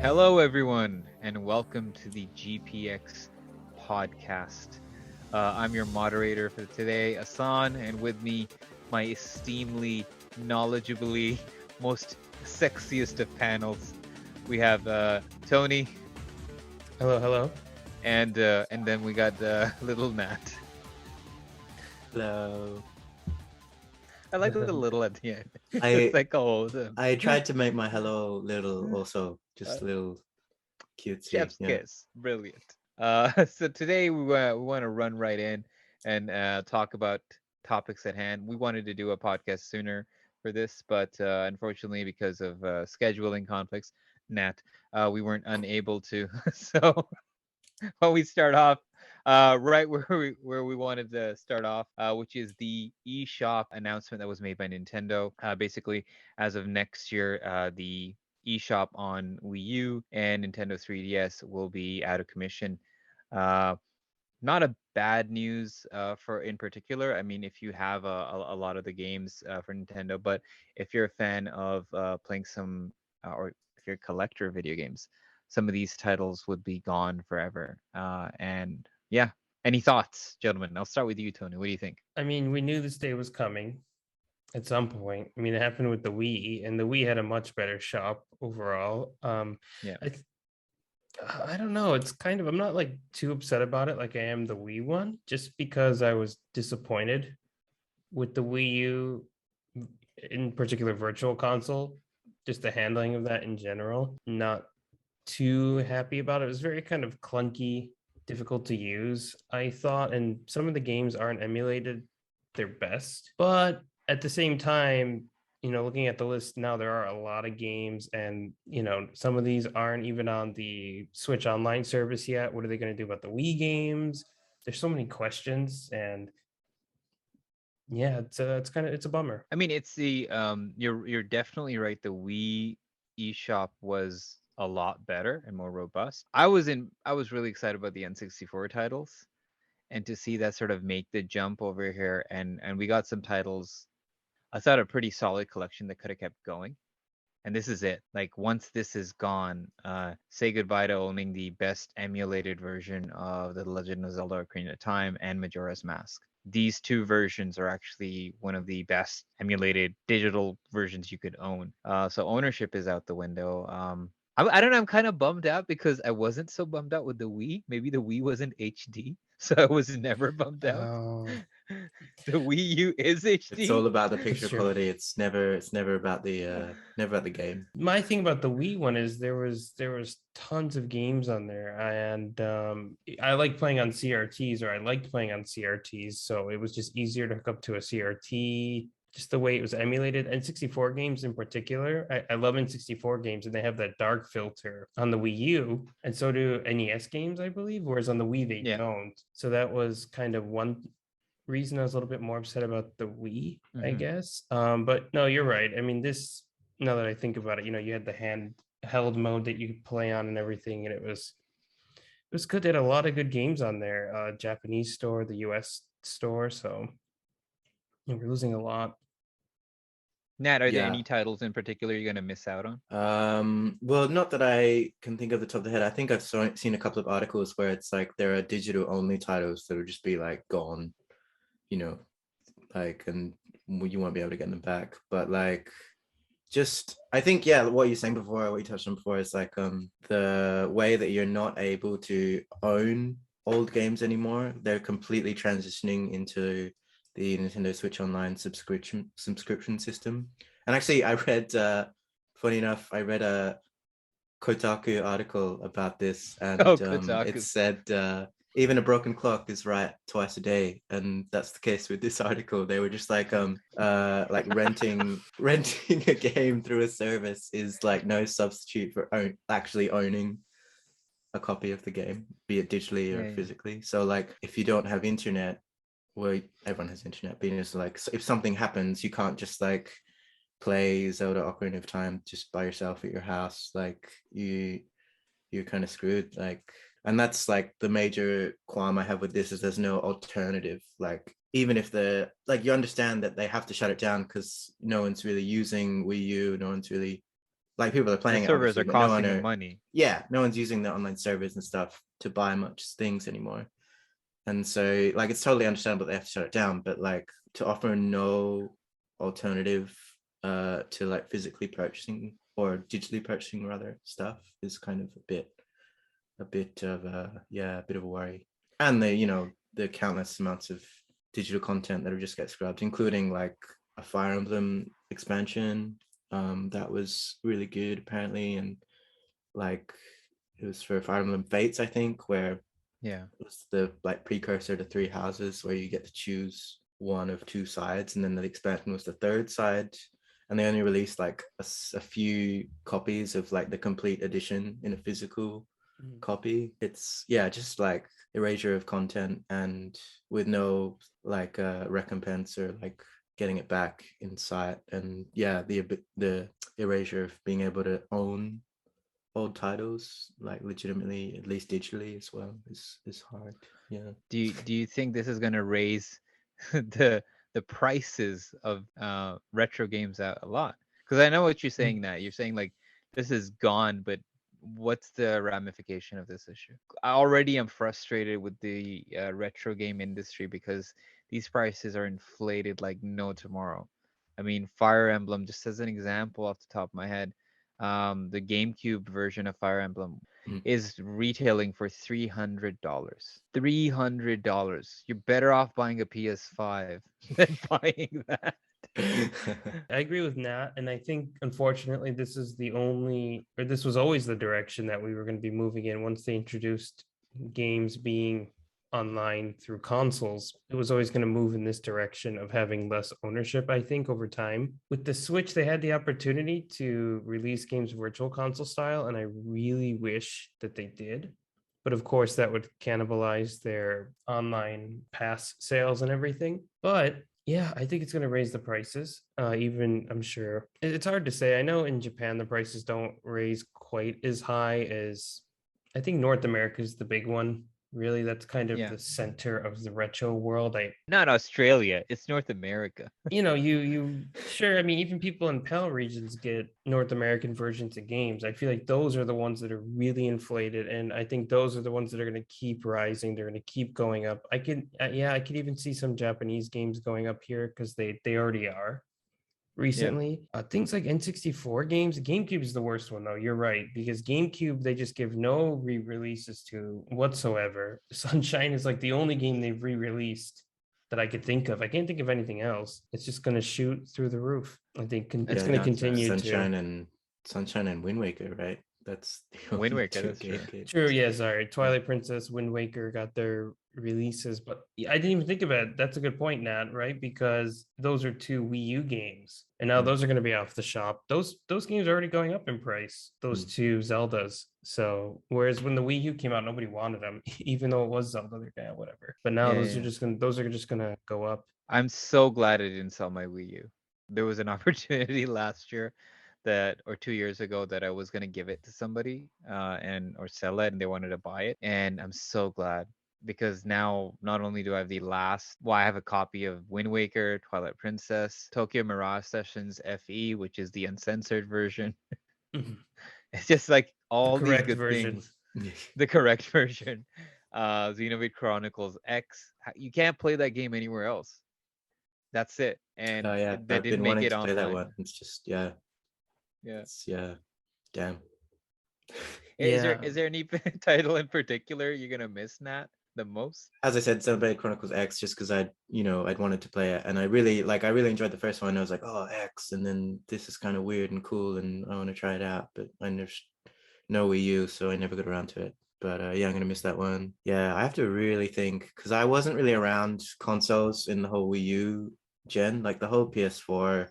Hello, everyone, and welcome to the GPX podcast. I'm your moderator for today, Asan, and with me, my esteemedly, knowledgeably, most sexiest of panels. We have Tony, Hello, hello. and then we got little Nat. Hello. I like the little at the end. I It's like I tried to make my hello little also just little cutesy. chef's Yeah. kiss, brilliant. So today we want to run right in and talk about topics at hand. We wanted to do a podcast sooner for this, but unfortunately, because of scheduling conflicts, Nat, we weren't unable to. So when we start off right where we wanted to start off, which is the eShop announcement that was made by Nintendo. Basically, as of next year, the eShop on Wii U and Nintendo 3DS will be out of commission. Uh, Not a bad news for in particular. I mean, if you have a lot of the games for Nintendo, but if you're a fan of playing some, or if you're a collector of video games, some of these titles would be gone forever. And yeah, any thoughts, gentlemen? I'll start with you, Tony. What do you think? I mean, we knew this day was coming at some point. I mean, it happened with the Wii, and the Wii had a much better shop overall. Yeah. I don't know. It's kind of, I'm not like too upset about it like I am the Wii one, just because I was disappointed with the Wii U, in particular Virtual Console, just the handling of that in general. Not too happy about it. It was very kind of clunky, difficult to use, I thought, and some of the games aren't emulated their best. But at the same time, looking at the list now, there are a lot of games, and some of these aren't even on the Switch Online service yet. What are they going to do about the Wii games? There's so many questions, and yeah, it's a bummer. I mean, it's the you're definitely right. The Wii eShop was a lot better and more robust. I was really excited about the N64 titles, and to see that sort of make the jump over here, and we got some titles. I thought a pretty solid collection that could have kept going. And this is it. Like once this is gone, say goodbye to owning the best emulated version of The Legend of Zelda: Ocarina of Time and Majora's Mask. These two versions are actually one of the best emulated digital versions you could own. So ownership is out the window. I don't know. I'm kind of bummed out because I wasn't so bummed out with the Wii. Maybe the Wii wasn't HD, so I was never bummed out. Oh, The Wii U is It's all HD. about the picture true. quality. It's never about the never about the game. My thing about the Wii one is there was tons of games on there, and I like playing on CRTs, or I liked playing on CRTs, so it was just easier to hook up to a CRT. Just the way it was emulated, and 64 games in particular. I love N64 games, and they have that dark filter on the Wii U, and so do NES games, I believe. Whereas on the Wii they Yeah. don't. So that was kind of one reason I was a little bit more upset about the Wii, I Mhm. guess. But no, you're right. I mean, this, now that I think about it, you had the handheld mode that you could play on and everything, and it was good. They had a lot of good games on there. Japanese store, the US store, so we're losing a lot. Nat, are there Yeah. any titles in particular you're gonna miss out on? Well, not that I can think of the top of the head. I think I've seen a couple of articles where it's like there are digital only titles that will just be like gone, you know, like, and you won't be able to get them back. But like, just I think, yeah, what you're saying before, what you touched on before, is like the way that you're not able to own old games anymore. They're completely transitioning into the Nintendo Switch Online subscription system. And actually, I read funny enough, I read a Kotaku article about this, and Oh, it Kotaku. said even a broken clock is right twice a day, and that's the case with this article. They were just like renting a game through a service is like no substitute for actually owning a copy of the game, be it digitally or Yeah, yeah. physically. So like if you don't have internet, well, everyone has internet, but it's like, so if something happens, you can't just like play Zelda Ocarina of Time just by yourself at your house. Like you're kind of screwed. Like, and that's like the major qualm I have with this, is there's no alternative. Like even if the, like, you understand that they have to shut it down because no one's really using Wii U, no one's really like people are The playing it, servers obviously, are but no one costing them are, money. yeah, no one's using the online servers and stuff to buy much things anymore. And so like it's totally understandable they have to shut it down, but like to offer no alternative to like physically purchasing or digitally purchasing rather stuff is kind of a bit of a worry. And the countless amounts of digital content that will just get scrubbed, including like a Fire Emblem expansion that was really good apparently, and like it was for Fire Emblem Fates, I think, where Yeah. it was the like precursor to Three Houses, where you get to choose one of two sides, and then the expansion was the third side, and they only released like a few copies of like the complete edition in a physical copy. It's just like erasure of content and with no like recompense or like getting it back in sight, and the erasure of being able to own old titles like legitimately, at least digitally as well, is hard. Yeah. Do you think this is gonna raise the prices of retro games out a lot? Because I know what you're saying. That you're saying like this is gone, but what's the ramification of this issue? I already am frustrated with the retro game industry because these prices are inflated like no tomorrow. I mean, Fire Emblem, just as an example off the top of my head, the GameCube version of Fire Emblem Mhm. is retailing for $300. $300. You're better off buying a PS5 than buying that. I agree with Nat, and I think unfortunately this is the only, or this was always the direction that we were going to be moving in once they introduced games being online through consoles. It was always going to move in this direction of having less ownership, I think, over time. With the Switch, they had the opportunity to release games virtual console style, and I really wish that they did. But of course, that would cannibalize their online pass sales and everything. But yeah, I think it's going to raise the prices. Even I'm sure it's hard to say. I know in Japan the prices don't raise quite as high as, I think North America is the big one. Really, that's kind of Yeah. the center of the retro world. Not Australia, it's North America. You sure, I mean, even people in PAL regions get North American versions of games. I feel like those are the ones that are really inflated, and I think those are the ones that are going to keep rising. They're going to keep going up. I could even see some Japanese games going up here because they already are recently. Things like N64 games. GameCube is the worst one though. You're right, because GameCube they just give no re-releases to whatsoever. Sunshine is like the only game they've re-released that I could think of. I can't think of anything else. It's just going to shoot through the roof. I think it's Yeah, going to no, it's continue to. Sunshine and Wind Waker, right? That's the Wind only Waker, two that's true. games. True, yeah, sorry. Twilight Princess, Wind Waker got their releases, but I didn't even think of it. That's a good point, Nat, right? Because those are two Wii U games, and now those are going to be off the shop. Those games are already going up in price. Those two Zeldas. So whereas when the Wii U came out, nobody wanted them, even though it was Zelda, they're whatever. But now Yeah, those are yeah. just gonna go up. I'm so glad I didn't sell my Wii U. There was an opportunity last year that, or 2 years ago, that I was gonna give it to somebody, and or sell it, and they wanted to buy it, and I'm so glad because now not only do I have I have a copy of Wind Waker, Twilight Princess, Tokyo Mirage Sessions FE, which is the uncensored version. Mhm. It's just like The all these correct good version. things, the correct version. Xenoblade Chronicles X. You can't play that game anywhere else. That's it. And Oh yeah, they I've didn't been make wanting it to play that online. one. It's just Yeah. damn. Yeah. Is there any title in particular you're gonna miss, Nat, the most? As I said, Xenoblade Chronicles X, just because I'd wanted to play it, and I really enjoyed the first one. I was like, oh, X, and then this is kind of weird and cool, and I want to try it out, but I never no Wii U, so I never got around to it. But yeah, I'm gonna miss that one. Yeah, I have to really think because I wasn't really around consoles in the whole Wii U gen, like the whole PS4,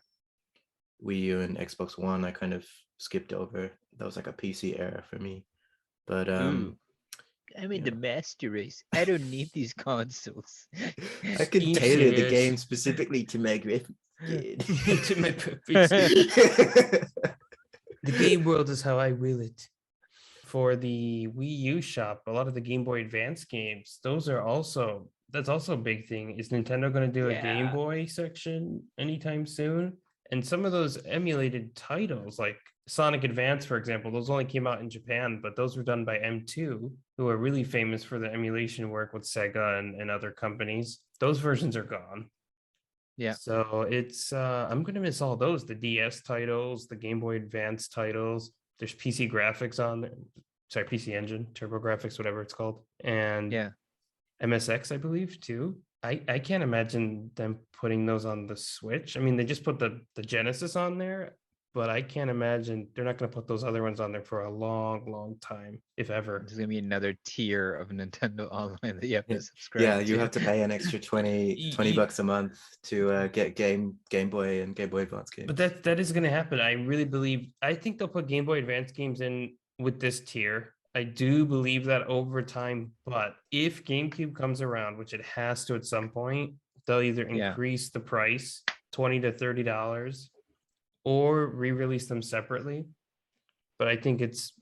Wii U, and Xbox One. I kind of skipped over. That was like a PC era for me. But Ooh, I'm in you the know, master race. I don't need these consoles. I can tailor the game specifically to my graphics kid. To my preference. The game world is how I will it. For the Wii U shop, a lot of the Game Boy Advance games, that's also a big thing. Is Nintendo going to do a Game Yeah. Boy section anytime soon? And some of those emulated titles, like Sonic Advance, for example, those only came out in Japan, but those were done by M2, who are really famous for the emulation work with Sega and other companies. Those versions are gone. Yeah. So it's I'm gonna miss all those, the DS titles, the Game Boy Advance titles. There's PC graphics on there. Sorry, PC Engine, Turbo Graphics, whatever it's called, and Yeah. MSX, I believe, too. I can't imagine them putting those on the Switch. I mean, they just put the Genesis on there, but I can't imagine they're not going to put those other ones on there for a long, long time, if ever. There's gonna be another tier of Nintendo Online that you have to Yeah, subscribe you to. have to pay an extra 20 bucks a month to get Game Boy and Game Boy Advance games. But that is going to happen. I really believe. I think they'll put Game Boy Advance games in with this tier. I do believe that over time. But if GameCube comes around, which it has to at some point, they'll either Yeah. increase the price $20 to $30 or re-release them separately. But I think it's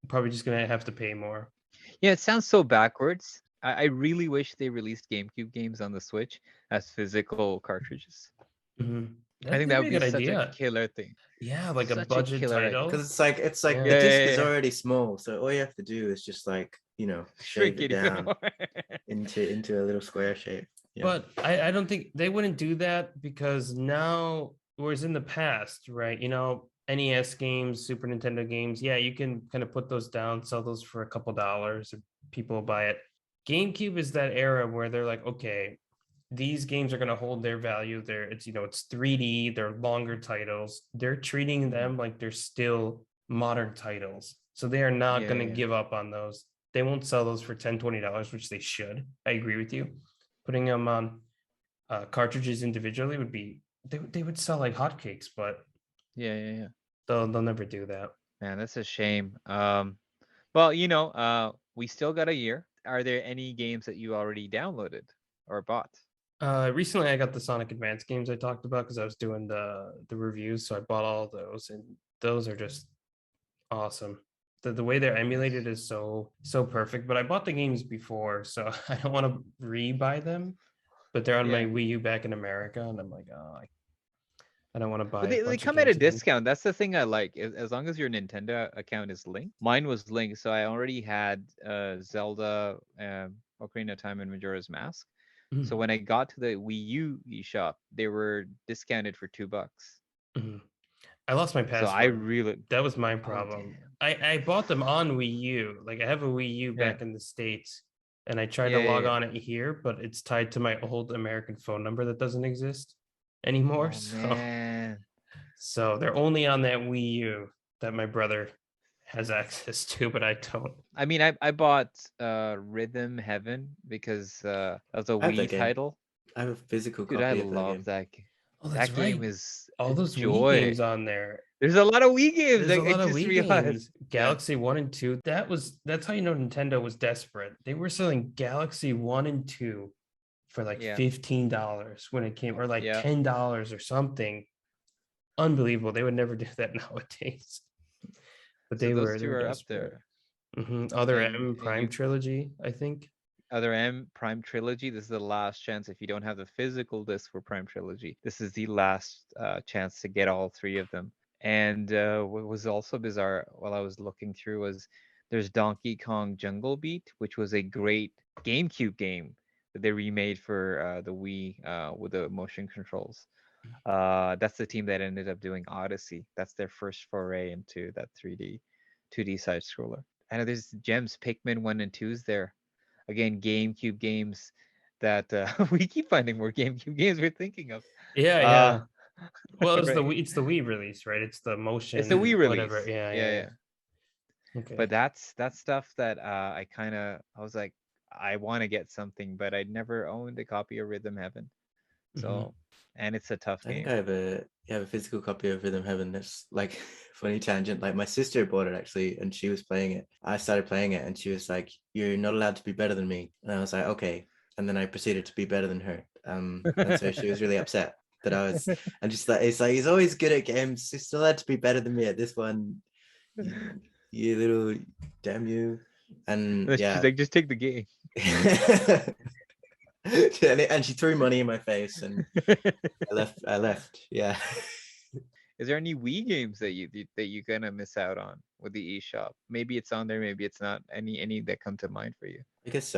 probably just going to have to pay more. Yeah, it sounds so backwards. I really wish they released GameCube games on the Switch as physical cartridges. Mm-hmm. I think that would be a good such idea. a killer thing. Yeah, like a Such budget killer idea. title. Because it's like Yeah. the disc is already small, so all you have to do is just like Shrink shave it it even down more. into a little square shape. Yeah. But I don't think they wouldn't do that because now, whereas in the past, right? NES games, Super Nintendo games, yeah, you can kind of put those down, sell those for a couple dollars, and people will buy it. GameCube is that era where they're like, okay, these games are going to hold their value. It's 3D, they're longer titles. They're treating them like they're still modern titles. So they are not going to give up on those. They won't sell those for $10, $20, which they should. I agree with you. Putting them on cartridges individually would be they would sell like hotcakes, but Yeah. they'll never do that. Man, that's a shame. Well, we still got a year. Are there any games that you already downloaded or bought? Recently I got the Sonic Advance games I talked about because I was doing the reviews, so I bought all of those, and those are just awesome. The way they're emulated is so perfect. But I bought the games before, so I don't want to re-buy them. But they're on my Yeah. Wii U back in America, and I'm like, oh, I don't want to buy. But a they bunch of come at a games again. discount. That's the thing I like. As long as your Nintendo account is linked. Mine was linked, so I already had Zelda, Ocarina of Time, and Majora's Mask. So when I got to the Wii U eShop, they were discounted for $2. Mhm. I lost my So password. I really That was my Oh, problem. damn. I bought them on Wii U. Like I have a Wii U Yeah. back in the States, and I tried to Yeah. log on it here, but it's tied to my old American phone number that doesn't exist anymore. Oh So man. so they're only on that Wii U that my brother has access to, but I don't. I mean, I bought Rhythm Heaven because that was a I have that Wii game. title. I have a physical Dude, I copy of that love game. that game. Oh, that's That right. game is All a those Wii joy. games on there. There's a lot of Wii games. There's a I lot of just Wii realized. games. Galaxy 1 and 2. That's how you know Nintendo was desperate. They were selling Galaxy 1 and 2 for like $15 when it came, or like $10 or something. Unbelievable. They would never do that nowadays. But So they those were two are up desperate. there. Other And- M and Prime you- trilogy, I think. Other M Prime Trilogy. This is the last chance. If you don't have the physical disc for Prime Trilogy, this is the last chance to get all three of them. And what was also bizarre while I was looking through was there's Donkey Kong Jungle Beat, which was a great GameCube game that they remade for the Wii with the motion controls. That's the team that ended up doing Odyssey. That's their first foray into that 3D, 2D side scroller. I know there's gems, Pikmin 1 and 2's there. Again, GameCube games that we keep finding more GameCube games we're thinking of. Yeah. Well, it's right. the Wii release, right? It's the motion. It's the Wii release. Whatever. Yeah. Okay. But that's stuff that I was like, I want to get something, but I never owned a copy of Rhythm Heaven. So, and it's a tough game. I think I have a physical copy of Rhythm Heaven. That's like funny tangent. Like my sister bought it actually, and she was playing it. I started playing it, and she was like, "You're not allowed to be better than me." And I was like, "Okay." And then I proceeded to be better than her. And so she was really upset that I was. And just like it's like he's always good at games. He's still allowed to be better than me at this one. You little damn you. And she's like, just take the game. And she threw money in my face, and I left. Yeah. Is there any Wii games that you're gonna miss out on with the eShop? Maybe it's on there, maybe it's not. Any that come to mind for you? I guess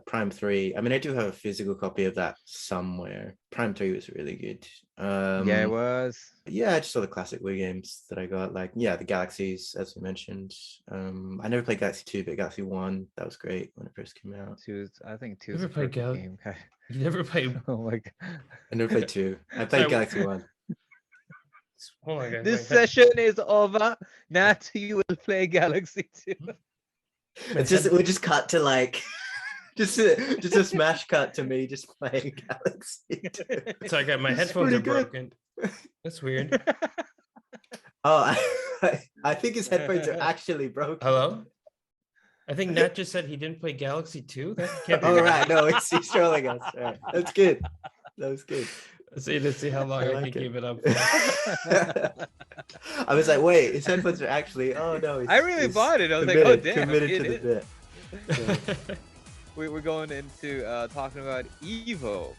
Prime 3. I mean, I do have a physical copy of that somewhere. Prime 3 was really good. Yeah, it was. Yeah, I just saw the classic Wii games that I got, like the Galaxies, as we mentioned. I never played Galaxy 2, but Galaxy 1, that was great when it first came out. I think two is Never a played perfect game. You never played. Oh my god. I never played 2. I played Sorry. Galaxy 1. Hold on, guys. This session is over. Nat, you will play Galaxy 2. It's just we just cut to like just a smash cut to me just playing Galaxy 2. So I got my It's headphones are pretty good. broken. That's weird. Oh, I think his headphones are actually broken. Hello? I think Nat just said he didn't play Galaxy 2. That can't be Oh right. right, no, he's trolling us. Right. That's good. That was good. Let's see how long I I, like can it. keep it up for. I was like, wait, his headphones are actually. Oh no, I really he's bought it. I was like, committed, oh damn, committed it to the is. bit. So, We're going into talking about EVO.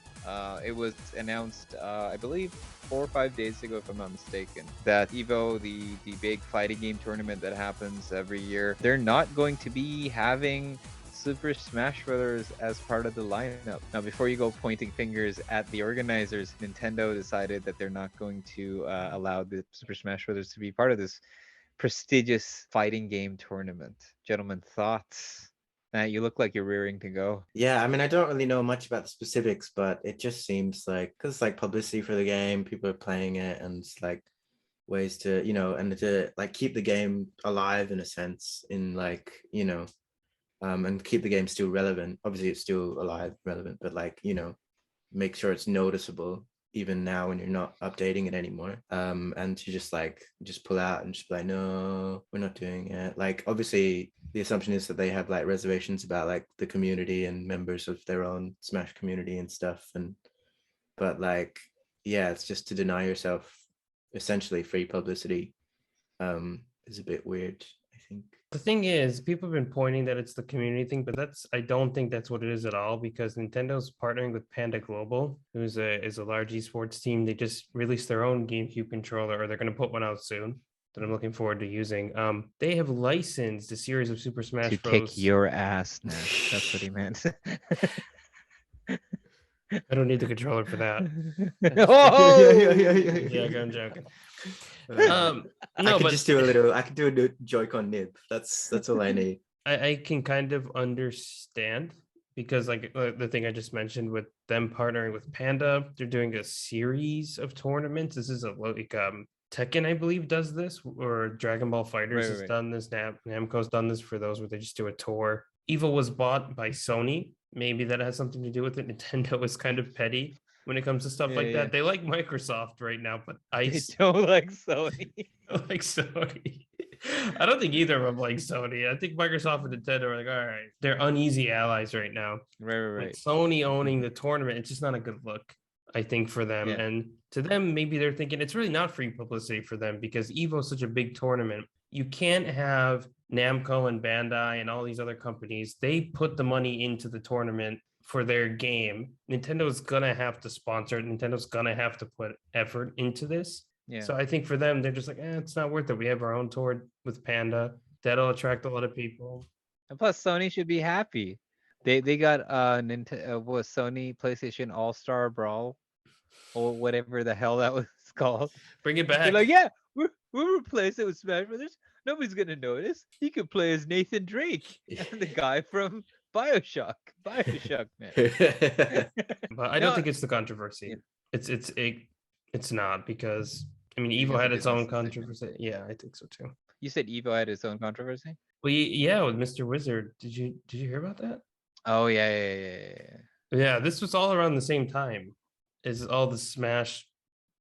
It was announced, I believe, 4 or 5 days ago, if I'm not mistaken, that EVO, the big fighting game tournament that happens every year, they're not going to be having Super Smash Brothers as part of the lineup. Now, before you go pointing fingers at the organizers, Nintendo decided that they're not going to allow the Super Smash Brothers to be part of this prestigious fighting game tournament. Gentlemen, thoughts? You look like you're rearing to go. yeah, I mean, I don't really know much about the specifics, but it just seems like because it's like publicity for the game, people are playing it, and it's like ways to and to like keep the game alive in a sense, in like and keep the game still relevant. Obviously, it's still alive, relevant, but like make sure it's noticeable even now when you're not updating it anymore. And to just pull out and just be like, no, we're not doing it. Like obviously the assumption is that they have like reservations about like the community and members of their own Smash community and stuff. But like, yeah, it's just to deny yourself essentially free publicity is a bit weird, I think. The thing is, people have been pointing that it's the community thing, but I don't think that's what it is at all, because Nintendo's partnering with Panda Global, who's is a large esports team. They just released their own GameCube controller, or they're going to put one out soon that I'm looking forward to using. They have licensed a series of Super Smash To Bros. kick your ass, Nat. That's what he meant. I don't need the controller for that. Oh! Yeah, I'm joking. No, I can do a Joy-Con nib. That's all I need. I can kind of understand, because like the thing I just mentioned with them partnering with Panda, they're doing a series of tournaments. This is Tekken, I believe, does this, or Dragon Ball Fighters has done this. Namco's done this for those where they just do a tour. EVO was bought by Sony. Maybe that has something to do with it. Nintendo is kind of petty when it comes to stuff like that. They like Microsoft right now, but They don't like Sony. like Sony. I don't think either of them like Sony. I think Microsoft and Nintendo are like, all right, they're uneasy allies right now. Right. With Sony owning the tournament, it's just not a good look, I think, for them. Yeah. And to them, maybe they're thinking it's really not free publicity for them, because EVO is such a big tournament. You can't have Namco and Bandai and all these other companies. They put the money into the tournament for their game. Nintendo's gonna have to sponsor it. Nintendo's gonna have to put effort into this. Yeah. So I think for them, they're just like, it's not worth it. We have our own tour with Panda. That'll attract a lot of people. And plus, Sony should be happy. They got Nintendo was Sony PlayStation All Star Brawl, or whatever the hell that was called. Bring it back. They're like, yeah, we'll replace it with Smash Brothers. Nobody's gonna notice. You could play as Nathan Drake, the guy from Bioshock, man. But I don't think it's the controversy. Yeah. It's not, because I mean, EVO had its own controversy. Yeah, I think so too. You said EVO had its own controversy? Well, yeah, with Mr. Wizard. Did you hear about that? Oh yeah. Yeah, this was all around the same time as all the Smash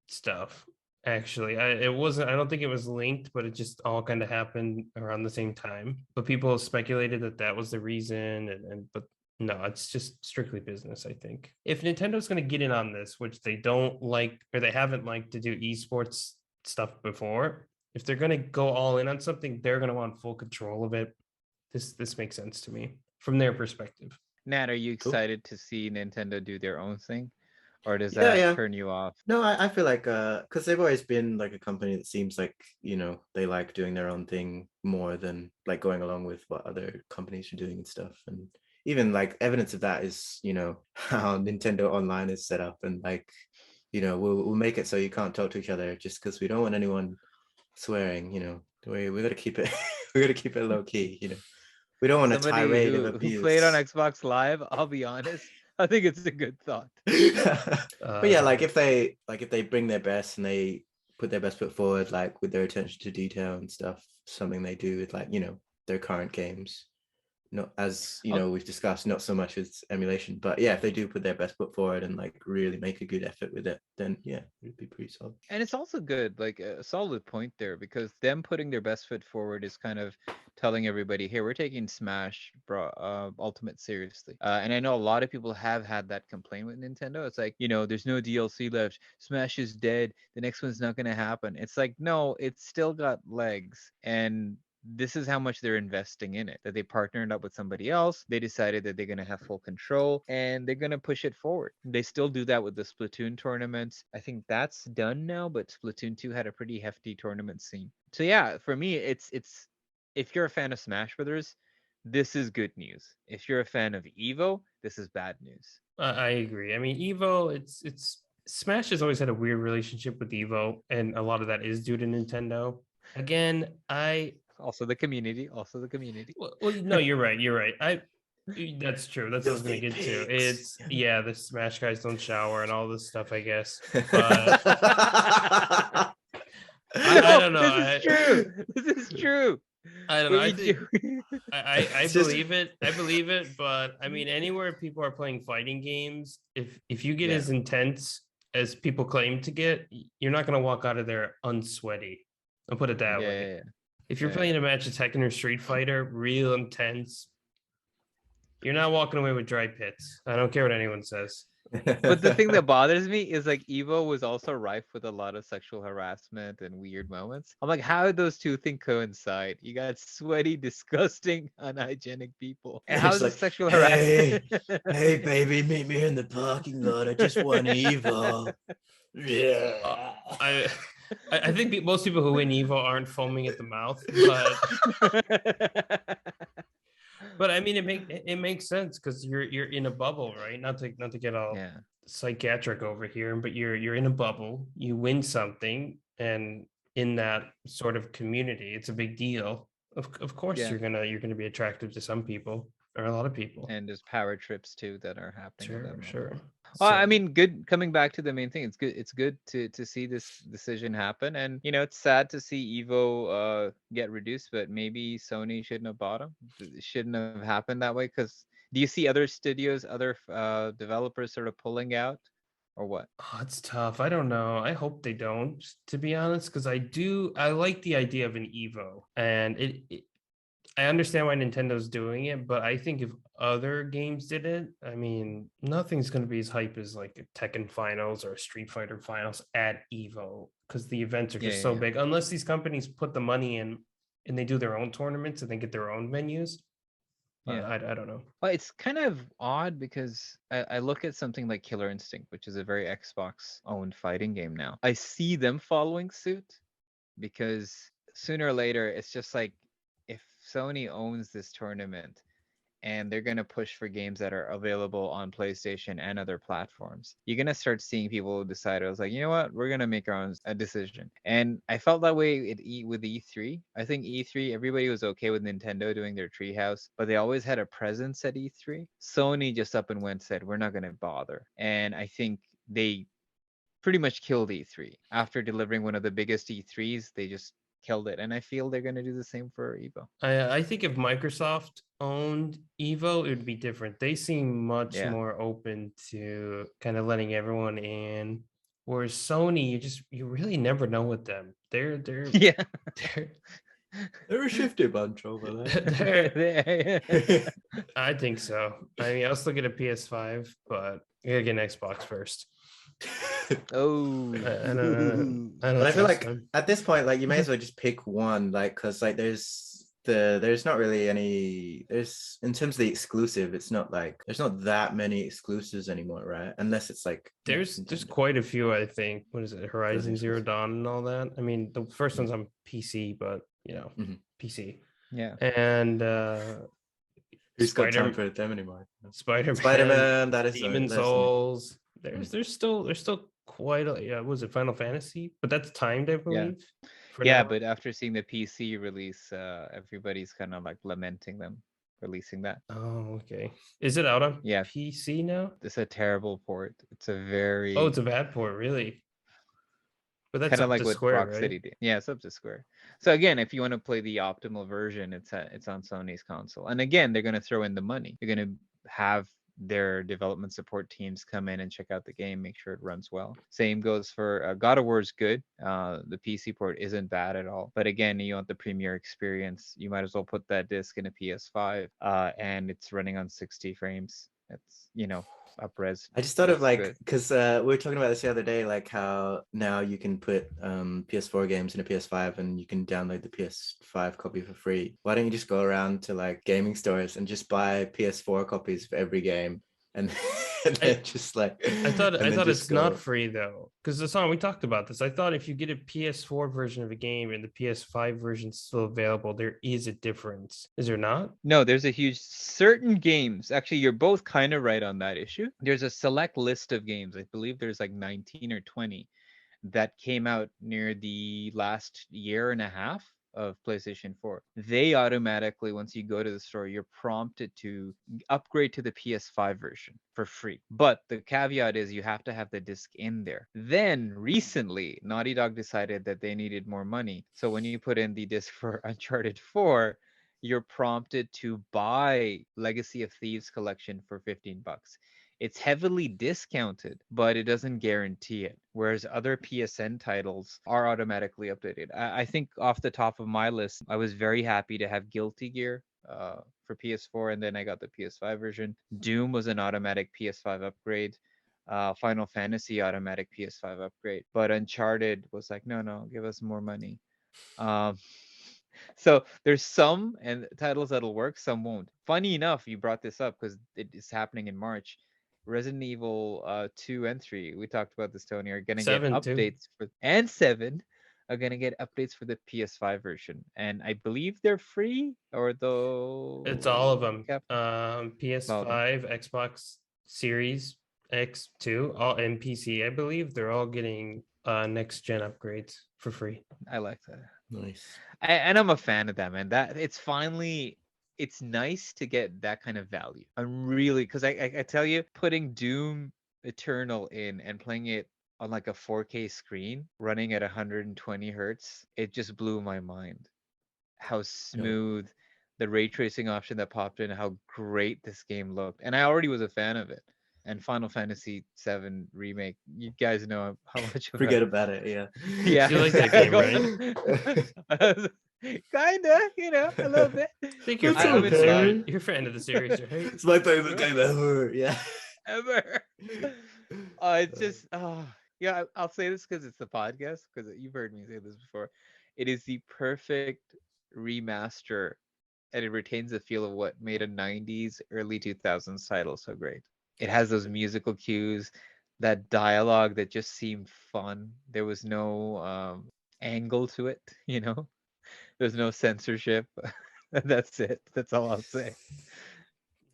stuff. Actually, it wasn't. I don't think it was linked, but it just all kind of happened around the same time. But people speculated that was the reason, but no, it's just strictly business, I think. If Nintendo's going to get in on this, which they don't like, or they haven't liked to do esports stuff before, if they're going to go all in on something, they're going to want full control of it. This makes sense to me from their perspective. Nat, are you excited to see Nintendo do their own thing? or does Yeah, that yeah. turn you off? No, I feel like because they've always been like a company that seems like, you know, they like doing their own thing more than like going along with what other companies are doing and stuff. And even like evidence of that is, you know, how Nintendo Online is set up, and like, you know, we'll make it so you can't talk to each other just because we don't want anyone swearing. You know, we got to keep it we got to keep it low key. You know, we don't want a Somebody tirade of who played on abuse. Xbox Live, I'll be honest, I think it's a good thought. But yeah, like if they bring their best and they put their best foot forward, like with their attention to detail and stuff, something they do with, like, you know, their current games, not as, you I'll- know, we've discussed, not so much as emulation, but yeah, if they do put their best foot forward and like really make a good effort with it, then yeah, it'd be pretty solid. And it's also good, like a solid point there, because them putting their best foot forward is kind of telling everybody, here, we're taking Smash Ultimate seriously. And I know a lot of people have had that complaint with Nintendo. It's like, there's no DLC left. Smash is dead. The next one's not going to happen. It's like, no, it's still got legs. And this is how much they're investing in it, that they partnered up with somebody else. They decided that they're going to have full control and they're going to push it forward. They still do that with the Splatoon tournaments. I think that's done now, but Splatoon 2 had a pretty hefty tournament scene. So yeah, for me, it's if you're a fan of Smash Brothers, this is good news. If you're a fan of EVO, this is bad news. I agree. I mean, Evo, it's Smash has always had a weird relationship with Evo, and a lot of that is due to Nintendo. Again, Also the community. Also the community. well, no, you're right. You're right. That's true. That's what I was gonna Filthy get to. pigs. It's the Smash guys don't shower and all this stuff, I guess. But I don't know. This is true. This is true. I don't know. I We think do. I It's just- believe it. I believe it. But I mean, anywhere people are playing fighting games, if you get Yeah. as intense as people claim to get, you're not gonna walk out of there unsweaty. I'll put it that way. Yeah. If you're Yeah. playing a match of Tekken or Street Fighter, real intense, you're not walking away with dry pits. I don't care what anyone says. But the thing that bothers me is like EVO was also rife with a lot of sexual harassment and weird moments. I'm like, how did those two things coincide? You got sweaty, disgusting, unhygienic people. And how It's is this like, sexual hey, harassment? hey, baby, meet me in the parking lot. I just won Evo. Yeah. I think most people who win Evo aren't foaming at the mouth, but I mean it makes sense because you're in a bubble, right? Not to get all Yeah. psychiatric over here, but you're in a bubble. You win something, and in that sort of community, it's a big deal. Of course, Yeah. you're gonna be attractive to some people or a lot of people. And there's power trips too that are happening. at that moment. Sure. Well, I So- mean, good. Coming back to the main thing, it's good. It's good to see this decision happen, and it's sad to see Evo get reduced. But maybe Sony shouldn't have bought them. It shouldn't have happened that way. Because do you see other studios, other developers sort of pulling out, or what? Oh, it's tough. I don't know. I hope they don't, to be honest, because I like the idea of an Evo, and I understand why Nintendo's doing it, but I think if other games did it, I mean, nothing's going to be as hype as like a Tekken Finals or a Street Fighter Finals at Evo, because the events are just so big. Unless these companies put the money in and they do their own tournaments and they get their own venues. Yeah. I don't know. Well, it's kind of odd because I look at something like Killer Instinct, which is a very Xbox-owned fighting game now. I see them following suit because sooner or later, it's just like if Sony owns this tournament and they're going to push for games that are available on PlayStation and other platforms, you're going to start seeing people decide, I was like, you know what, we're going to make our own decision. And I felt that way with E3. I think E3, everybody was okay with Nintendo doing their treehouse, but they always had a presence at E3. Sony just up and went, said, we're not going to bother. And I think they pretty much killed E3. After delivering one of the biggest E3s, they just killed it. And I feel they're going to do the same for EVO. I think if Microsoft owned Evo, it would be different. They seem much Yeah. more open to kind of letting everyone in. Whereas Sony, you really never know with them. They're Yeah. They're a shifty bunch over there. I think so. I mean, I'll still get a PS5, but I gotta get an Xbox first. Oh. I don't But I feel trust like them. at this point, like you may as well just pick one, like because like there's there's not really any, there's, in terms of the exclusive, it's not like there's not that many exclusives anymore, right? Unless it's like There's Nintendo. quite a few, I think. What is it? Those Horizon Zero exclusives. Dawn and all that. I mean, the first Mhm. one's on PC, but Mhm. PC. Yeah. And Who's got time Spider for them anymore? Spider-Man, Spider-Man, that is Demon that's something. Souls. Mhm. There's still quite a, yeah, was it Final Fantasy? But that's timed, I Yeah. believe. For Yeah, now. but after seeing the PC release, everybody's kind of like lamenting them releasing that. Oh, okay. Is it out on Yeah, PC now? it's a terrible port. It's a Oh, very it's a bad port, really. But that's kind of up like to what Square, Rock right? City did. Yeah, it's up to Square. So again, if you want to play the optimal version, it's on Sony's console. And again, they're going to throw in the money. They're going to have their development support teams come in and check out the game, make sure it runs well. Same goes for God of War is good. The PC port isn't bad at all. But again, you want the premiere experience, you might as well put that disc in a PS5, and it's running on 60 frames. It's up-res. I just thought of Looks like, good. because we were talking about this the other day, like how now you can put PS4 games in a PS5 and you can download the PS5 copy for free. Why don't you just go around to like gaming stores and just buy PS4 copies for every game, and and I, then just like I thought and I then thought just it's not go. free though, because the song we talked about this. I thought if you get a PS4 version of a game and the PS5 version is still available, there is a difference. Is there not? No, there's a huge certain games. Actually, you're both kind of right on that issue. There's a select list of games. I believe there's like 19 or 20 that came out near the last year and a half of PlayStation 4. They automatically, once you go to the store, you're prompted to upgrade to the PS5 version for free. But the caveat is you have to have the disc in there. Then recently, Naughty Dog decided that they needed more money. So when you put in the disc for Uncharted 4, you're prompted to buy Legacy of Thieves collection for 15 bucks. It's heavily discounted, but it doesn't guarantee it. Whereas other PSN titles are automatically updated. I think off the top of my list, I was very happy to have Guilty Gear for PS4, and then I got the PS5 version. Doom was an automatic PS5 upgrade. Final Fantasy automatic PS5 upgrade, but Uncharted was like, no, no, give us more money. Um, so there's some and titles that'll work, some won't. Funny enough, you brought this up because it is happening in March. Resident Evil 2 and 3, we talked about this, Tony, are gonna get 7 too. updates for, and 7 are gonna get updates for the PS5 version. And I believe they're free, or It's all of though them. Cap all of them. PS5, Xbox Series X2, all and PC, I believe they're all getting next gen upgrades for free. I like that. Nice. And I'm a fan of that, man. That it's finally, it's nice to get that kind of value. I'm really, because I tell you, putting Doom Eternal in and playing it on like a 4K screen running at 120 hertz, it just blew my mind. How No. smooth the ray tracing option that popped in, how great this game looked. And I already was a fan of it. And Final Fantasy VII Remake, you guys know how much of a Forget about it. Yeah. yeah, You like that game, right? kinda, a little bit. I think you're a That's fan I'm of the in love. series. You're a fan of the series, right? It's my favorite game ever. Yeah. Ever. It's just, yeah. I'll say this because it's the podcast. Because you've heard me say this before. It is the perfect remaster, and it retains the feel of what made a '90s, early 2000s title so great. It has those musical cues, that dialogue that just seemed fun. There was no angle to it, There's no censorship. That's it. That's all I'll say.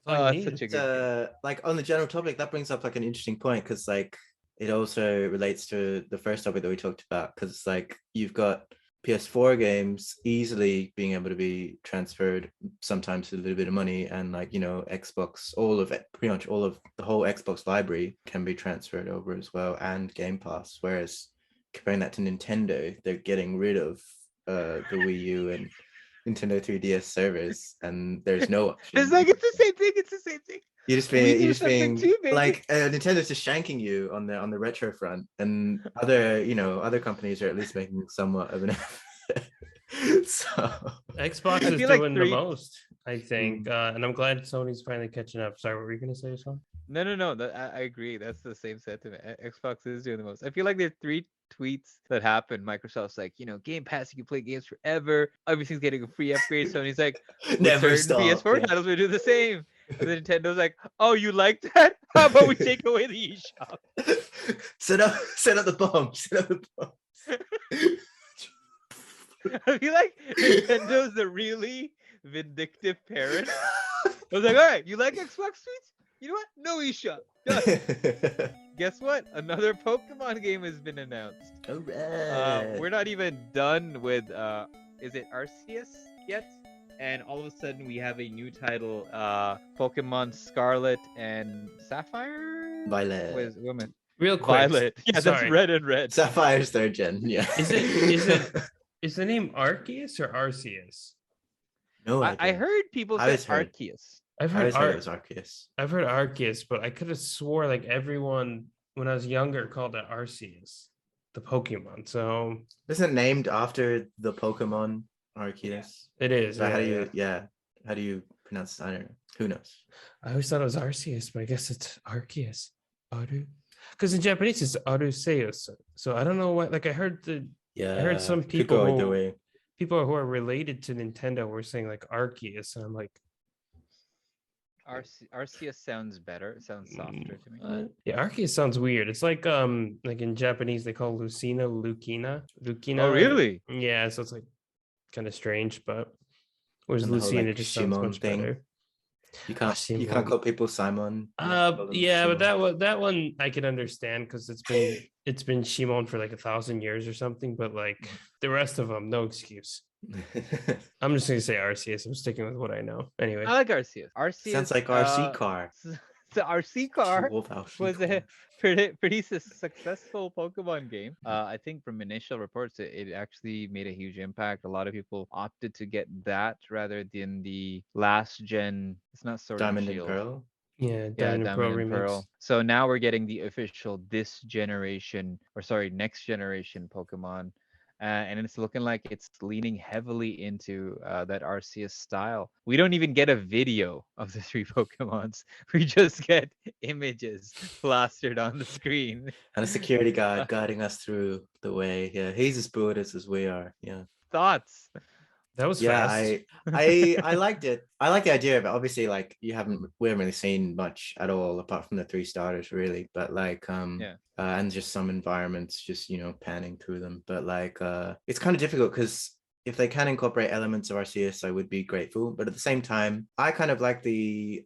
That's all you It's such need. a good game. Like on the general topic, that brings up like an interesting point because like it also relates to the first topic that we talked about because it's like you've got PS4 games easily being able to be transferred sometimes to a little bit of money and like Xbox, all of it, pretty much all of the whole Xbox library can be transferred over as well, and Game Pass. Whereas comparing that to Nintendo, they're getting rid of the Wii U and Nintendo 3DS servers, and there's no It's option. like it's the same thing. It's the same thing. You're We do just something being too, baby. like Nintendo's just shanking you on the retro front, and other companies are at least making somewhat of an effort. So Xbox I is feel like doing the three. most, I think, mm, and I'm glad Sony's finally catching up. Sorry, what were you gonna say, Sean? No, no, no. I agree. That's the same sentiment. Xbox is doing the most. I feel like they're tweets that happened. Microsoft's like, Game Pass, you can play games forever. Everything's getting a free upgrade. Sony's like, with Never certain stop. PS4 Yeah. titles, we do the same. And then Nintendo's like, oh, you like that? How about we take away the eShop? set up the bomb. Set up the bomb. I feel like Nintendo's the really vindictive parent. I was like, all right, you like Xbox tweets? You know what? No eShop. Done. Guess what? Another Pokemon game has been announced. All right. We're not even done with is it Arceus yet? And all of a sudden we have a new title, Pokemon Scarlet and Sapphire? Violet. With women. Real quick. Violet. Yeah, that's sorry. red and red. Sapphire's third gen. Yeah. Is the name Arceus or Arceus? No, I heard people I say always heard- Arceus. I've I heard always heard it was Arceus. I've heard Arceus, but I could have swore like everyone when I was younger called it Arceus, the Pokemon. So Isn't it named after the Pokemon Arceus? it is. But Yeah, how do you pronounce it? I don't know. Who knows? I always thought it was Arceus, but I guess it's Arceus. Aru. Because in Japanese it's Aruseus. So I don't know what, like I heard some could people go either who- way. people who are related to Nintendo were saying like Arceus, and I'm like, Arceus sounds better. It sounds softer to me. yeah, Arceus sounds weird. It's like in Japanese they call Lucina Lucina. Oh, really? Yeah, so it's like kind of strange, but whereas And the whole, Lucina like, just sounds Shimon much thing. better. You can't Simon. call people Simon. You have to call them Yeah, but Shimon. that one I can understand because it's been Shimon for like 1,000 years or something, but like the rest of them, no excuse. I'm just gonna say Arceus. I'm sticking with what I know. Anyway, I like Arceus. Arceus Sounds like RC car. The RC car Wolf House was car. a pretty successful Pokemon game. I think from initial reports, it actually made a huge impact. A lot of people opted to get that rather than the last gen. It's not Sword Diamond and and Shield. Pearl. yeah, Yeah, Diamond and Pearl Diamond and remix. Pearl. So now we're getting the official this generation, or sorry, next generation Pokemon. And it's looking like it's leaning heavily into that Arceus style. We don't even get a video of the three Pokemons. We just get images plastered on the screen. And a security guard guiding us through the way. Yeah, he's as Buddhist as we are. Yeah. Thoughts? That was Yeah, fast. I liked it. I like the idea of it. Obviously, like we haven't really seen much at all apart from the 3 starters, really. But like, Yeah. and just some environments, just panning through them. But like, it's kind of difficult because if they can incorporate elements of Arceus, I would be grateful. But at the same time, I kind of like the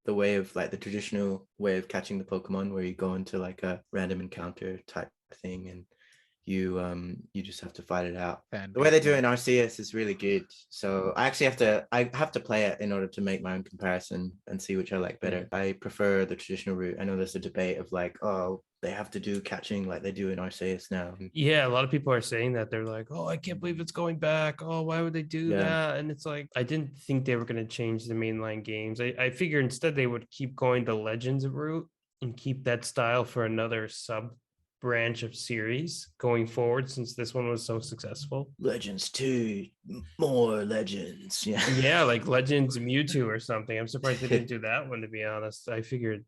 way of like the traditional way of catching the Pokemon, where you go into like a random encounter type thing and you just have to fight it out. The way they do it in Arceus is really good. So I actually have to play it in order to make my own comparison and see which I like better. I prefer the traditional route. I know there's a debate of like, oh, they have to do catching like they do in Arceus now. Yeah, a lot of people are saying that. They're like, oh, I can't believe it's going back. Oh, why would they do that? And it's like, I didn't think they were going to change the mainline games. I figured instead they would keep going the Legends route and keep that style for another sub branch of series going forward, since this one was so successful. Legends 2, more Legends. Yeah, like Legends Mewtwo or something. I'm surprised they didn't do that one, to be honest. I figured